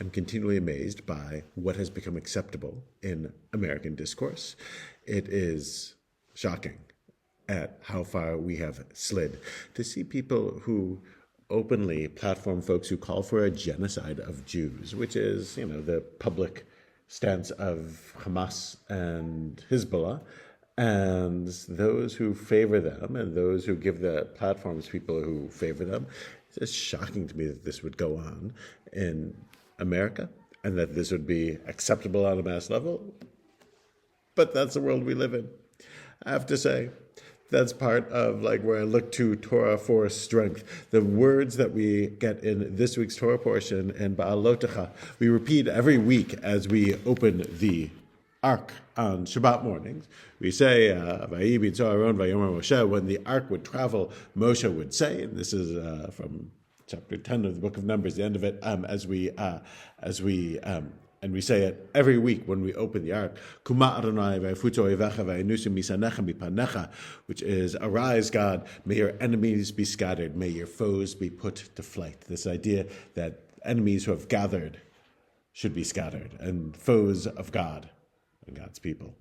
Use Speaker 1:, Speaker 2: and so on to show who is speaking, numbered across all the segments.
Speaker 1: I'm continually amazed by what has become acceptable in American discourse. It is shocking at how far we have slid. To see people who openly platform folks who call for a genocide of Jews, which is, the public stance of Hamas and Hezbollah, and those who favor them and those who give the platforms to people who favor them. It's shocking to me that this would go on in America and that this would be acceptable on a mass level. But that's the world we live in. I have to say, that's part of where I look to Torah for strength. The words that we get in this week's Torah portion in Beha'alotcha, we repeat every week as we open the Ark on Shabbat mornings. We say, "Vayi b'Tzoharon vayomer Moshe." When the Ark would travel, Moshe would say, and this is from chapter 10 of the book of Numbers, the end of it, and we say it every week when we open the Ark, Kuma Adonai v'yafuto oivecha v'yanusu misanechem mipanecha, which is, arise, God, may your enemies be scattered, may your foes be put to flight. This idea that enemies who have gathered should be scattered, and foes of God and God's people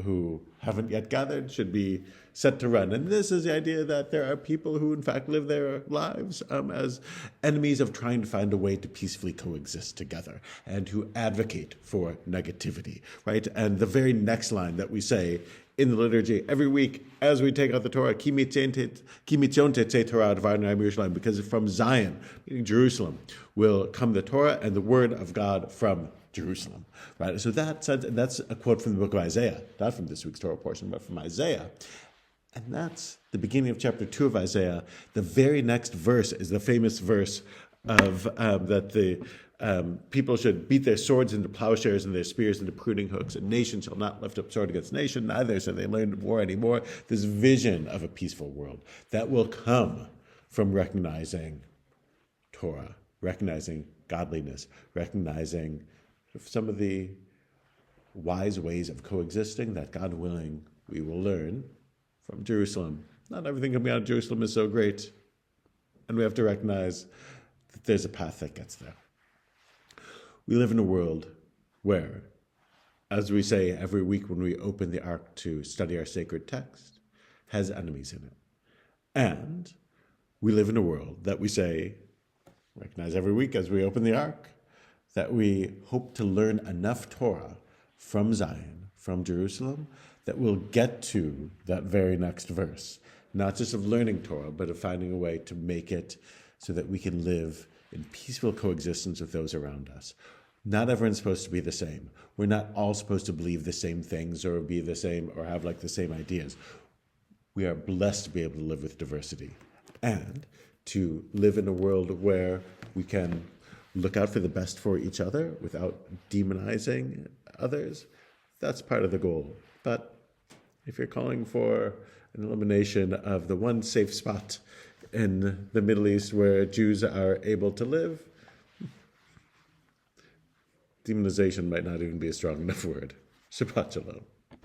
Speaker 1: who haven't yet gathered should be set to run. And this is the idea that there are people who in fact live their lives as enemies of trying to find a way to peacefully coexist together and who advocate for negativity, right? And the very next line that we say in the liturgy every week as we take out the Torah, Ki mitzion tetzeh Torah advarnai miYerushalayim, because from Zion, meaning Jerusalem, will come the Torah and the word of God from Jerusalem, right? So that's a quote from the book of Isaiah, not from this week's Torah portion, but from Isaiah. And that's the beginning of chapter 2 of Isaiah. The very next verse is the famous verse of that the people should beat their swords into plowshares and their spears into pruning hooks. And nation shall not lift up sword against nation, neither shall they learn war anymore. This vision of a peaceful world that will come from recognizing Torah, recognizing godliness, recognizing some of the wise ways of coexisting that, God willing, we will learn from Jerusalem. Not everything coming out of Jerusalem is so great, and we have to recognize that there's a path that gets there. We live in a world where, as we say every week when we open the Ark to study our sacred text, has enemies in it. And we live in a world that we say, recognize every week as we open the Ark, that we hope to learn enough Torah from Zion, from Jerusalem, that we'll get to that very next verse. Not just of learning Torah, but of finding a way to make it so that we can live in peaceful coexistence with those around us. Not everyone's supposed to be the same. We're not all supposed to believe the same things or be the same or have the same ideas. We are blessed to be able to live with diversity and to live in a world where we can look out for the best for each other without demonizing others. That's part of the goal. But if you're calling for an elimination of the one safe spot in the Middle East where Jews are able to live, demonization might not even be a strong enough word. Shabbat shalom.